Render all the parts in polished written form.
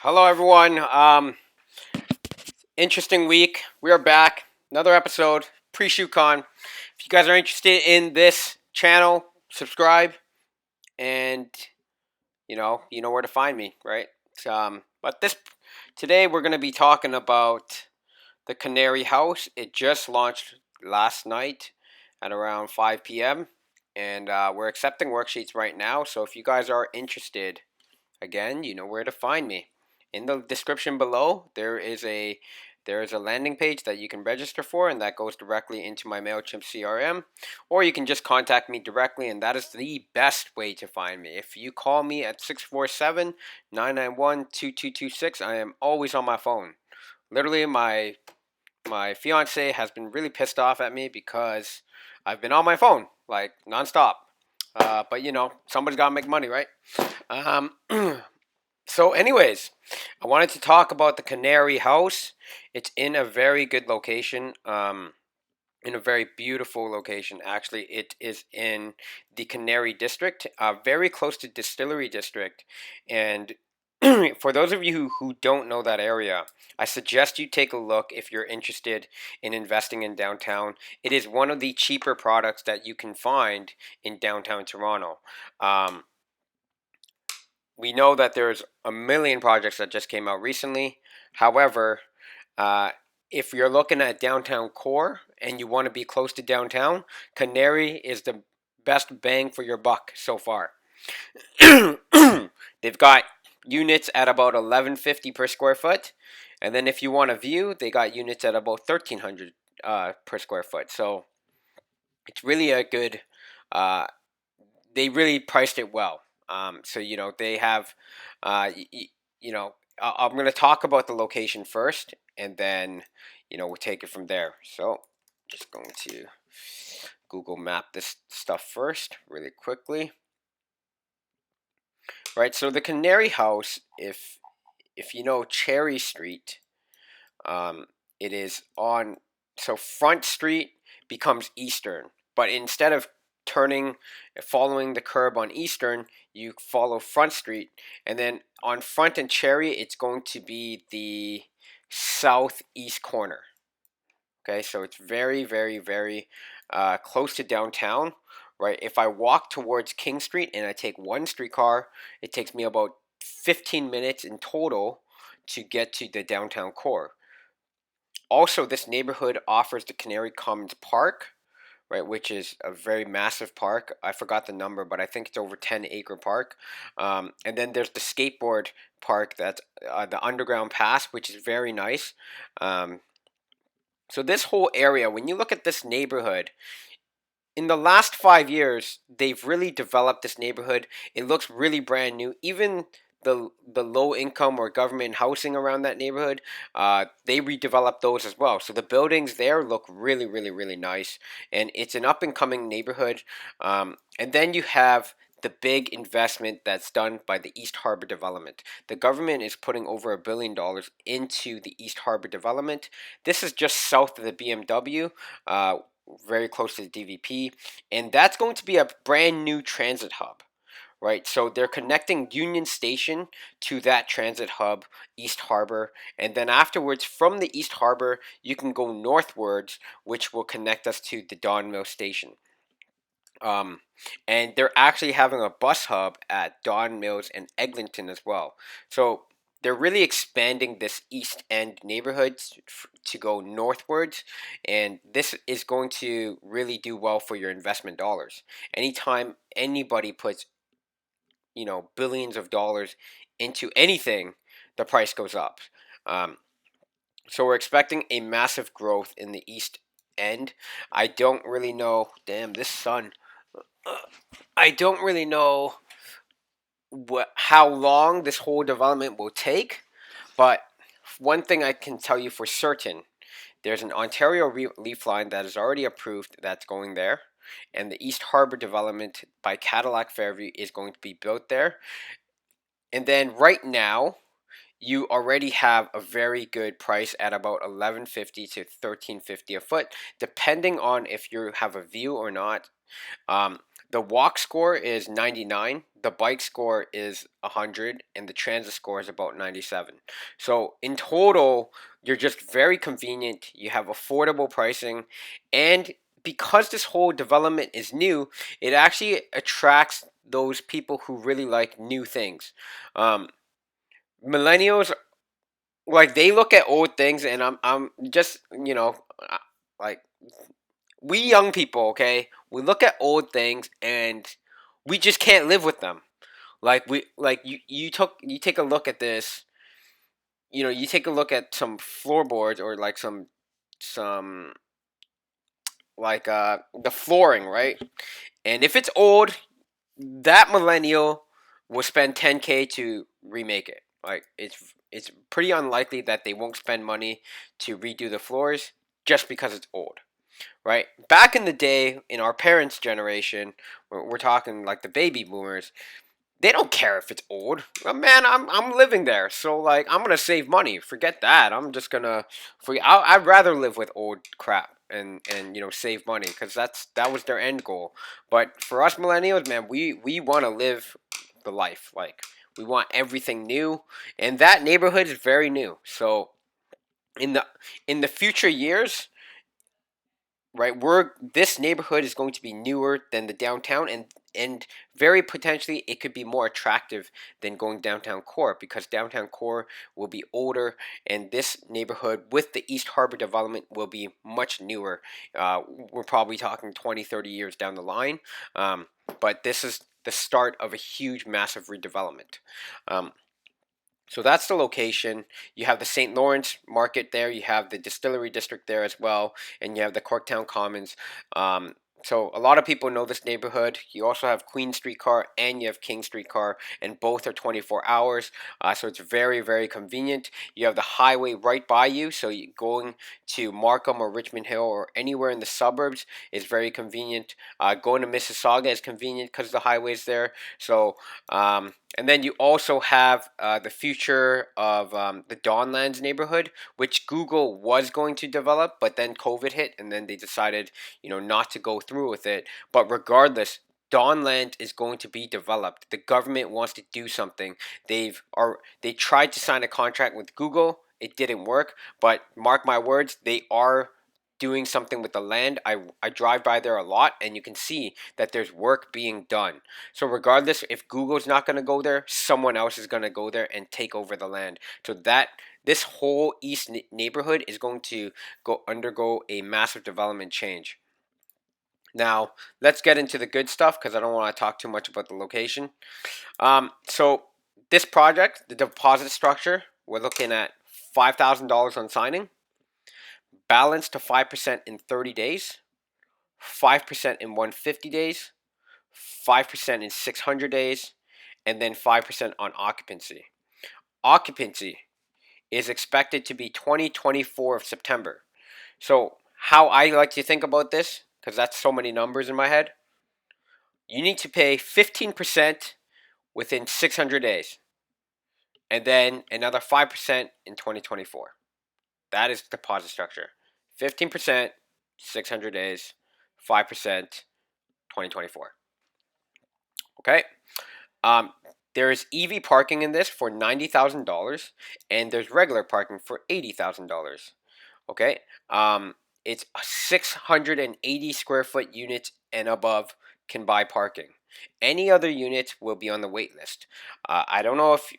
Hello, everyone. Interesting week. We are back. Another episode pre-shoot con. If you guys are interested in this channel, subscribe, and you know where to find me, right? But this today we're going to be talking about the Canary House. It just launched last night at around 5 p.m. and we're accepting worksheets right now. So if you guys are interested, again, you know where to find me. In the description below, there is a landing page that you can register for, and that goes directly into my MailChimp CRM. Or you can just contact me directly, and that is the best way to find me. If you call me at 647-991-2226, I am always on my phone. Literally, my fiance has been really pissed off at me because I've been on my phone like nonstop. But somebody's got to make money, right? Um, So, anyways, I wanted to talk about the Canary House. It's in a very good location, in a very beautiful location. Actually, it is in the Canary District, very close to Distillery District. And for those of you who don't know that area, I suggest you take a look if you're interested in investing in downtown. It is one of the cheaper products that you can find in downtown Toronto. Um, we know that there's a million projects that just came out recently. However, uh, if you're looking at downtown core and you want to be close to downtown, Canary is the best bang for your buck so far. They've got units at about 1150 per square foot, and then if you want a view, they got units at about 1300 per square foot. So it's really a good. Uh, they really priced it well. So they have, you know, I'm going to talk about the location first, and then we'll take it from there. So just going to Google Map this stuff first, really quickly. Right. So the Canary House, if you know Cherry Street, um, it is on. So Front Street becomes Eastern, but instead of following the curb on Eastern, you follow Front Street, and then on Front and Cherry, it's going to be the southeast corner. Okay, so it's very, very, very close to downtown. Right, if I walk towards King Street and I take one streetcar, it takes me about 15 minutes in total to get to the downtown core. Also, this neighborhood offers the Canary Commons Park, right, which is a very massive park. I forgot the number, but I think it's over 10-acre park. And then there's the skateboard park, that's the Underground Pass, which is very nice. Um, so this whole area, when you look at this neighborhood, in the last 5 years, they've really developed this neighborhood. It looks really brand new. Even the low income or government housing around that neighborhood, they redeveloped those as well. So the buildings there look really, really, really nice, and it's an up and coming neighborhood. And then you have the big investment that's done by the East Harbor development. The government is putting over $1 billion into the East Harbor development. This is just south of the BMW. Very close to the DVP, and that's going to be a brand new transit hub, right? So they're connecting Union Station to that transit hub, East Harbor, and then afterwards from the East Harbor, you can go northwards, which will connect us to the Don Mill Station. Um, and they're actually having a bus hub at Don Mills and Eglinton as well. So they're really expanding this East End neighborhood to go northwards, and this is going to really do well for your investment dollars. Anytime anybody puts, billions of dollars into anything, the price goes up. Um, so we're expecting a massive growth in the East End. I don't really know. Damn, this sun. I don't really know how long this whole development will take, but one thing I can tell you for certain, there's an Ontario Leaf Line that is already approved that's going there, and the East Harbor development by Cadillac Fairview is going to be built there. And then right now, you already have a very good price at about 1150 to 1350 a foot, depending on if you have a view or not. Um, The walk score is 99, the bike score is 100, and the transit score is about 97. So in total, you're just very convenient. You have affordable pricing, and because this whole development is new, it actually attracts those people who really like new things. Um, Millennials, like, they look at old things, and I'm just, like, we young people, okay, we look at old things and we just can't live with them. Like, you take a look at this, you take a look at some floorboards, or like some like the flooring, right? And if it's old, that millennial will spend 10K to remake it. Like, it's pretty unlikely that they won't spend money to redo the floors just because it's old, right? Back in the day, in our parents' generation, we're talking like the baby boomers, they don't care if it's old. Man, I'm living there, so, like, I'm gonna save money. Forget that. I'm just gonna I'd rather live with old crap and save money, because that was their end goal. But for us millennials, man, we want to live the life. Like, we want everything new, and that neighborhood is very new. So in the in the future years, right, we're this neighborhood is going to be newer than the downtown, and very potentially it could be more attractive than going downtown core, because downtown core will be older, and this neighborhood with the East Harbor development will be much newer. We're probably talking 20, 30 years down the line, but this is the start of a huge, massive redevelopment. um, so that's the location. You have the St. Lawrence Market there. You have the Distillery District there as well, and you have the Corktown Commons. Um, so a lot of people know this neighborhood. You also have Queen Streetcar and you have King Streetcar, and both are 24 hours. So it's very, very convenient. You have the highway right by you, so going to Markham or Richmond Hill or anywhere in the suburbs is very convenient. Going to Mississauga is convenient because the highway's there. So and then you also have the future of the Dawnlands neighborhood, which Google was going to develop, but then COVID hit, and then they decided, not to go through with it. But regardless, Dawnland is going to be developed. The government wants to do something. They tried to sign a contract with Google. It didn't work, but mark my words, they are doing something with the land. I drive by there a lot, and you can see that there's work being done. So regardless, if Google's not going to go there, someone else is going to go there and take over the land. So that this whole east neighborhood is going to go undergo a massive development change. Now, let's get into the good stuff, because I don't want to talk too much about the location. So this project, the deposit structure, we're looking at $5,000 on signing, balance to 5% in 30 days, 5% in 150 days, 5% in 600 days, and then 5% on occupancy. Occupancy is expected to be 2024 of September. So, how I like to think about this, because that's so many numbers in my head, you need to pay 15% within 600 days, and then another 5% in 2024. That is the deposit structure. 15%, 600 days, 5%, 2024. Okay? Um, there is EV parking in this for $90,000, and there's regular parking for $80,000. Okay, it's 680 square foot units and above can buy parking. Any other units will be on the wait list. I don't know if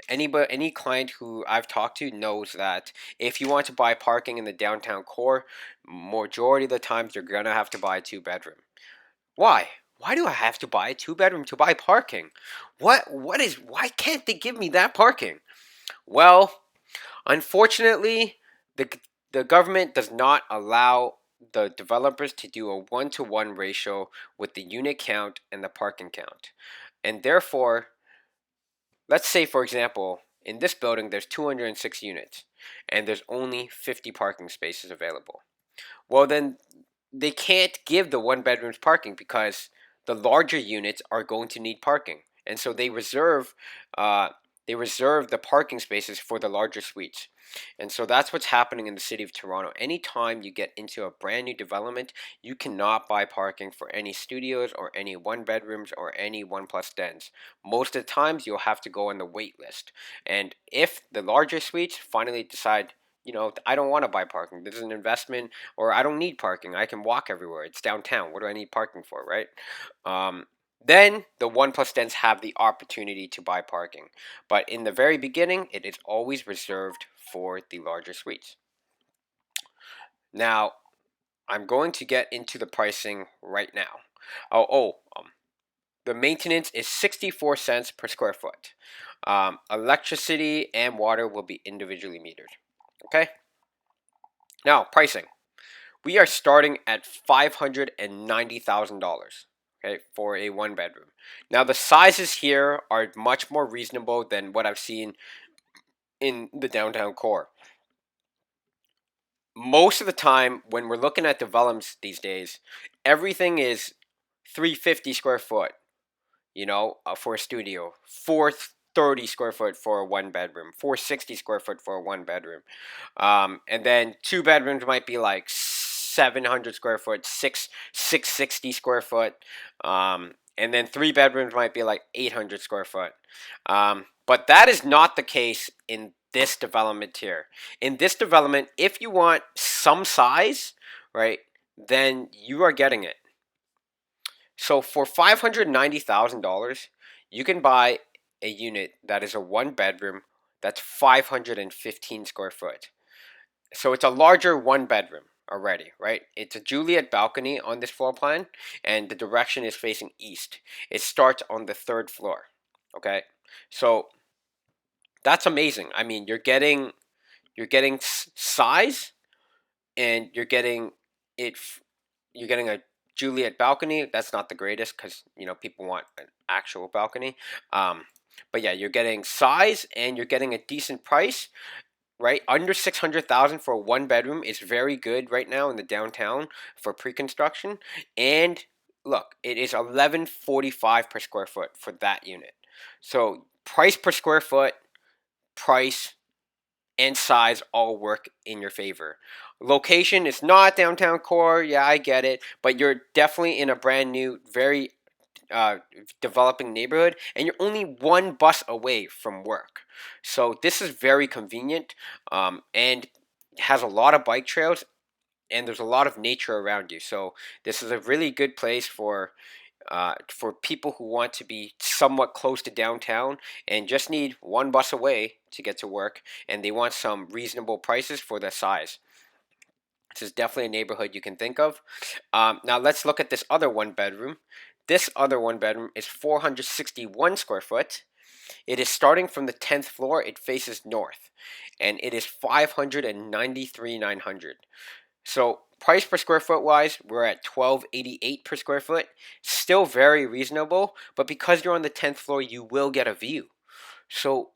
any client who I've talked to knows that if you want to buy parking in the downtown core, majority of the times you're gonna have to buy a 2 bedroom. Why? Why do I have to buy a 2 bedroom to buy parking? Why can't they give me that parking? Well, unfortunately, the the government does not allow the developers to do a 1-to-1 ratio with the unit count and the parking count. And therefore, let's say, for example, in this building there's 206 units and there's only 50 parking spaces available. Well, then they can't give the 1 bedrooms parking, because the larger units are going to need parking, and so they reserve uh, they reserve the parking spaces for the larger suites. And so that's what's happening in the city of Toronto. Anytime you get into a brand new development, you cannot buy parking for any studios or any one bedrooms or any one plus dens. Most of the times you'll have to go on the wait list. And if the larger suites finally decide, I don't want to buy parking. This is an investment, or I don't need parking. I can walk everywhere. It's downtown. What do I need parking for, right? Then the one plus dens have the opportunity to buy parking. But in the very beginning, it is always reserved for the larger suites. Now, I'm going to get into the pricing right now. The maintenance is 64 cents per square foot. Electricity and water will be individually metered. Okay? Now, pricing. We are starting at $590,000, okay, for a one bedroom. Now the sizes here are much more reasonable than what I've seen in the downtown core. Most of the time when we're looking at developments these days, everything is 350 square foot, for a studio, 430 square foot for a one bedroom, 460 square foot for a one bedroom. And then two bedrooms might be like 700 square foot, 660 square foot. And then three bedrooms might be like 800 square foot. But that is not the case in this development here. In this development, if you want some size, right, then you are getting it. So for $590,000, you can buy a unit that is a one bedroom that's 515 square foot. So it's a larger one bedroom already, right? It's a Juliet balcony on this floor plan, and the direction is facing east. It starts on the third floor. Okay, so that's amazing. I mean, you're getting size, and it. You're getting a Juliet balcony. That's not the greatest because people want an actual balcony. Um, but yeah, you're getting size and you're getting a decent price, right? Under 600,000 for a one bedroom is very good right now in the downtown for pre-construction. And look, it is 11.45 per square foot for that unit. So price per square foot, price and size all work in your favor. Location is not downtown core, yeah, I get it, but you're definitely in a brand new, very uh, developing neighborhood, and you're only one bus away from work. So this is very convenient, and has a lot of bike trails, and there's a lot of nature around you. So this is a really good place for people who want to be somewhat close to downtown and just need one bus away to get to work, and they want some reasonable prices for their size. This is definitely a neighborhood you can think of. Now let's look at this other one bedroom. This other one bedroom is 461 square foot. It is starting from the 10th floor. It faces north, and it is 593,900. So price per square foot wise, we're at 1288 per square foot. Still very reasonable, but because you're on the 10th floor, you will get a view. So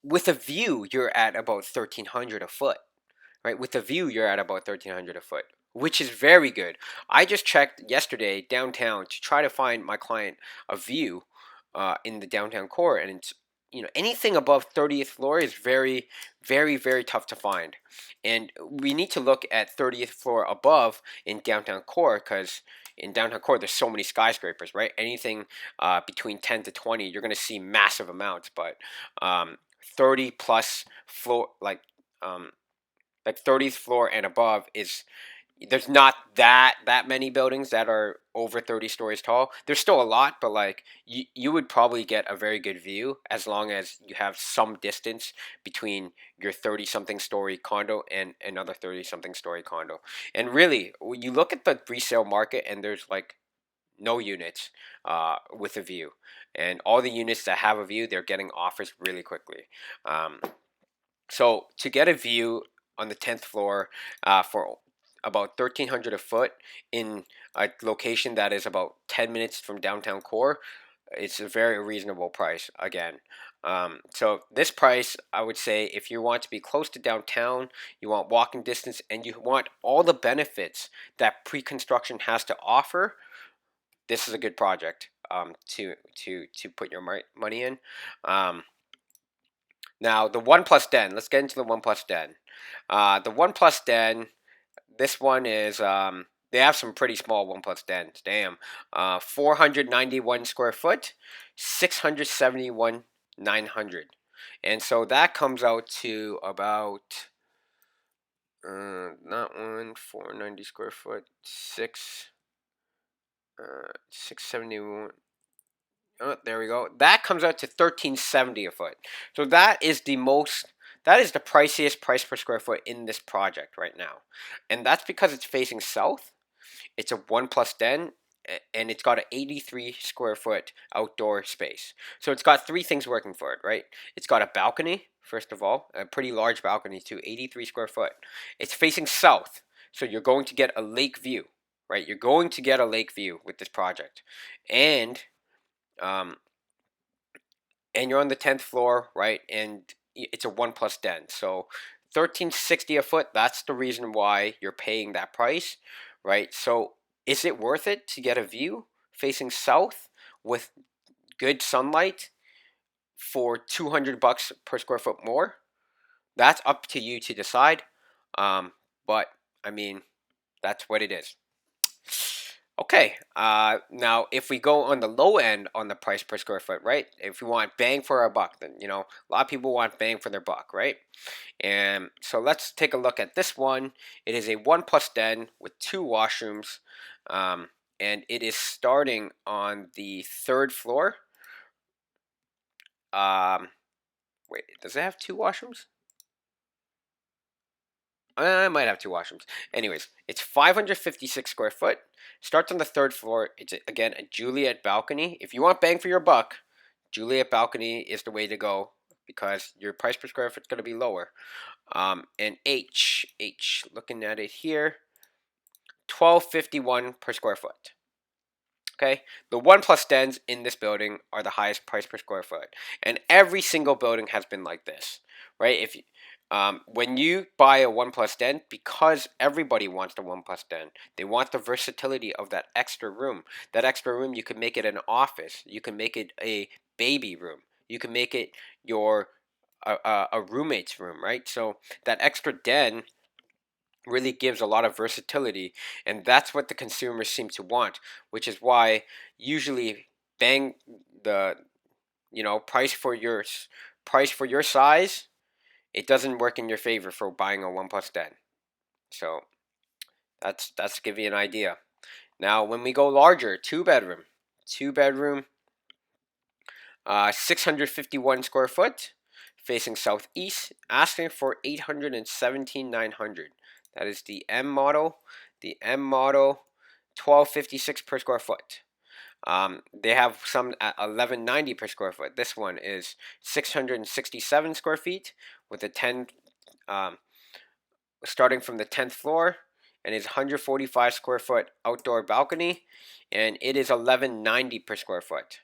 with a view, you're at about 1300 a foot, right? With a view, you're at about 1300 a foot, which is very good. I just checked yesterday downtown to try to find my client a view in the downtown core, and it's anything above 30th floor is very, very, very tough to find, and we need to look at 30th floor above in downtown core because in downtown core there's so many skyscrapers, right? Anything between 10 to 20, you're going to see massive amounts, but 30 plus floor um, like 30th floor and above is there's not that many buildings that are over 30 stories tall. There's still a lot, but like you would probably get a very good view as long as you have some distance between your 30 something story condo and another 30 something story condo. And really, when you look at the resale market, and there's like no units with a view, and all the units that have a view, they're getting offers really quickly. um, so to get a view on the 10th floor for about 1300 a foot in a location that is about 10 minutes from downtown core, it's a very reasonable price again. So this price, I would say, if you want to be close to downtown, you want walking distance, and you want all the benefits that pre-construction has to offer, this is a good project to put your money in. Um, Now the one plus den. Let's get into the one plus den. The one plus den. This one is they have some pretty small one plus dens. Damn, 491 square foot, 671 900, and so that comes out to about not one 490 square foot, 671. Oh, there we go. That comes out to 1370 a foot. So that is the most. That is the priciest price per square foot in this project right now, and that's because it's facing south. It's a one plus den, and it's got an 83 square foot outdoor space. So it's got three things working for it, right? It's got a balcony, first of all, a pretty large balcony too, 83 square foot. It's facing south, so you're going to get a lake view, right? You're going to get a lake view with this project, and um, and you're on the 10th floor, right? And it's a one plus den, so 1360 a foot. That's the reason why you're paying that price, right? So is it worth it to get a view facing south with good sunlight for 200 bucks per square foot more? That's up to you to decide. But I mean, that's what it is. Okay, now if we go on the low end on the price per square foot, right? If we want bang for our buck, then a lot of people want bang for their buck, right? And so let's take a look at this one. It is a one plus den with two washrooms, and it is starting on the third floor. Wait, does it have two washrooms? I might have two washrooms. Anyways, it's 556 square foot. Starts on the third floor. It's again a Juliet balcony. If you want bang for your buck, Juliet balcony is the way to go because your price per square foot is going to be lower. And looking at it here, 1251 per square foot. Okay, the one plus dens in this building are the highest price per square foot, and every single building has been like this, right? If you, when you buy a one plus den, because everybody wants the one plus den, they want the versatility of that extra room. That extra room, you can make it an office, you can make it a baby room, you can make it your a roommate's room, right? So that extra den really gives a lot of versatility, and that's what the consumers seem to want, which is why usually bang the price for your size, it doesn't work in your favor for buying a one plus den. So that's to give you an idea. Now when we go larger, two bedroom 651 square foot, facing southeast, asking for 817,900. That is the M model. The M model, 1256 per square foot. They have some at 1190 per square foot. This one is 667 square feet with a 10, starting from the 10th floor, and is 145 square foot outdoor balcony, and it is 1190 per square foot.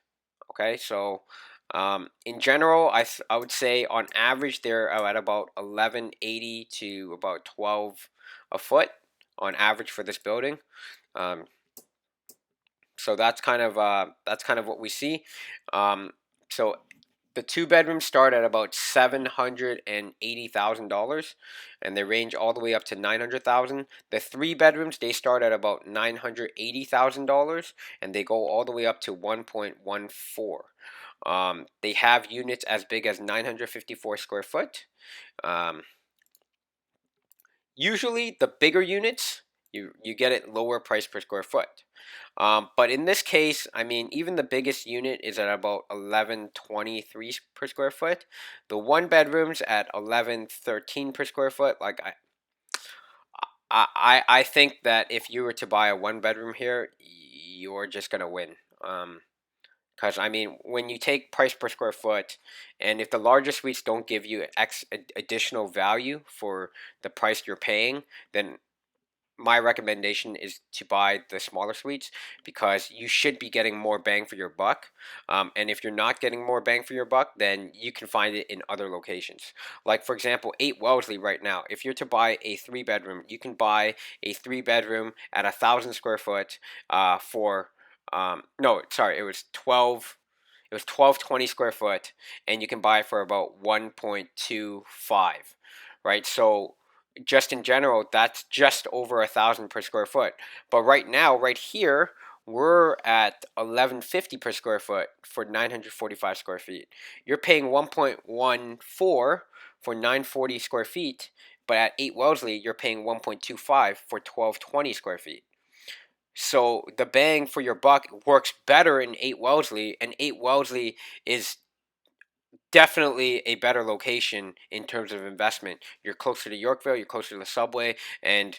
Okay, so in general, I would say on average they're at about 1180 to about 12 a foot on average for this building. Um, so that's kind of what we see. So the two bedrooms start at about $780,000, and they range all the way up to $900,000. The three bedrooms, they start at about $980,000, and they go all the way up to 1.14. They have units as big as 954 square foot. Um, Usually, the bigger units, you get it lower price per square foot. But in this case, I mean, even the biggest unit is at about 1123 per square foot. The one bedrooms at 1113 per square foot. Like I think that if you were to buy a one bedroom here, you're just gonna win. Because I mean, when you take price per square foot, and if the larger suites don't give you additional value for the price you're paying, then my recommendation is to buy the smaller suites because you should be getting more bang for your buck. And if you're not getting more bang for your buck, then you can find it in other locations. Like, for example, 8 Wellesley right now. If you're to buy a three bedroom, you can buy a three bedroom at 1,000 square foot for, no, sorry, it was It was 1220 square foot, and you can buy it for about 1.25, right? So just in general, that's just over 1,000 per square foot. But right now, right here, we're at 1150 per square foot for 945 square feet. You're paying 1.14 for 940 square feet, but at 8 Wellesley, you're paying 1.25 for 1220 square feet. So the bang for your buck works better in 8 Wellesley, and 8 Wellesley is definitely a better location in terms of investment. You're closer to Yorkville, you're closer to the subway, and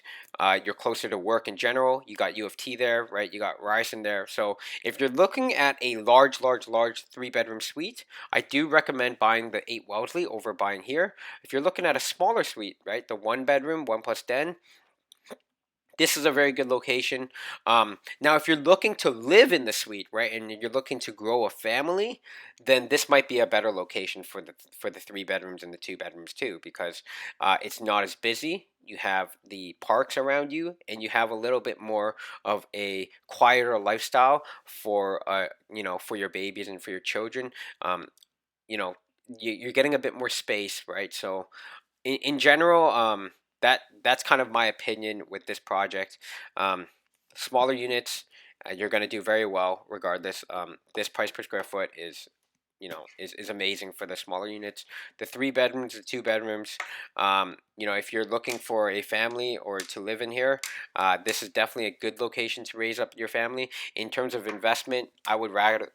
you're closer to work in general. You got U of T there, right? You got Ryerson there. So if you're looking at a large 3-bedroom suite, I do recommend buying the 8 Wellesley over buying here. If you're looking at a smaller suite, right, the 1-bedroom, 1+den, this is a very good location. Now, if you're looking to live in the suite, right, and you're looking to grow a family, then this might be a better location for the 3 bedrooms and the 2 bedrooms too, because it's not as busy. You have the parks around you, and you have a little bit more of a quieter lifestyle for for your babies and for your children. Um, you know, you're getting a bit more space, right? So in general, that's kind of my opinion with this project. Um, Smaller units, you're going to do very well regardless. This price per square foot is, is amazing for the smaller units. The 3 bedrooms, the 2 bedrooms, if you're looking for a family or to live in here, this is definitely a good location to raise up your family. In terms of investment, I'd rather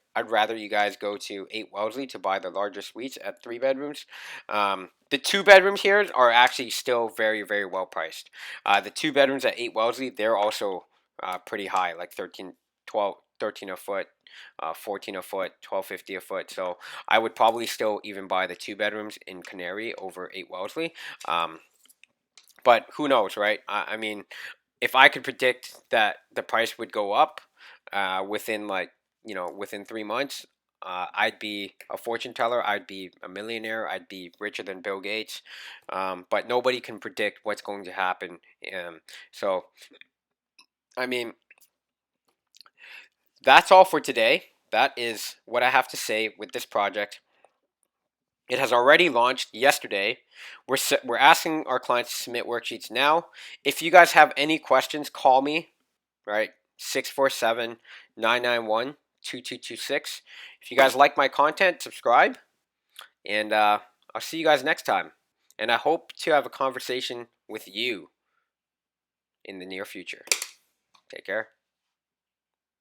you guys go to 8 Wellesley to buy the larger suites at 3 bedrooms. The 2 bedrooms here are actually still very, very well priced. The 2 bedrooms at 8 Wellesley, they're also pretty high, like 13 a foot, 14 a foot, 1250 a foot. So I would probably still even buy the 2 bedrooms in Canary over 8 Wellesley. Um, but who knows, right? I mean, if I could predict that the price would go up within within 3 months, I'd be a fortune teller. I'd be a millionaire. I'd be richer than Bill Gates. But nobody can predict what's going to happen. So I mean, that's all for today. That is what I have to say with this project. It has already launched yesterday. We're asking our clients to submit worksheets now. If you guys have any questions, call me, right? 647-991-2226. If you guys like my content, subscribe, and I'll see you guys next time. And I hope to have a conversation with you in the near future. Take care.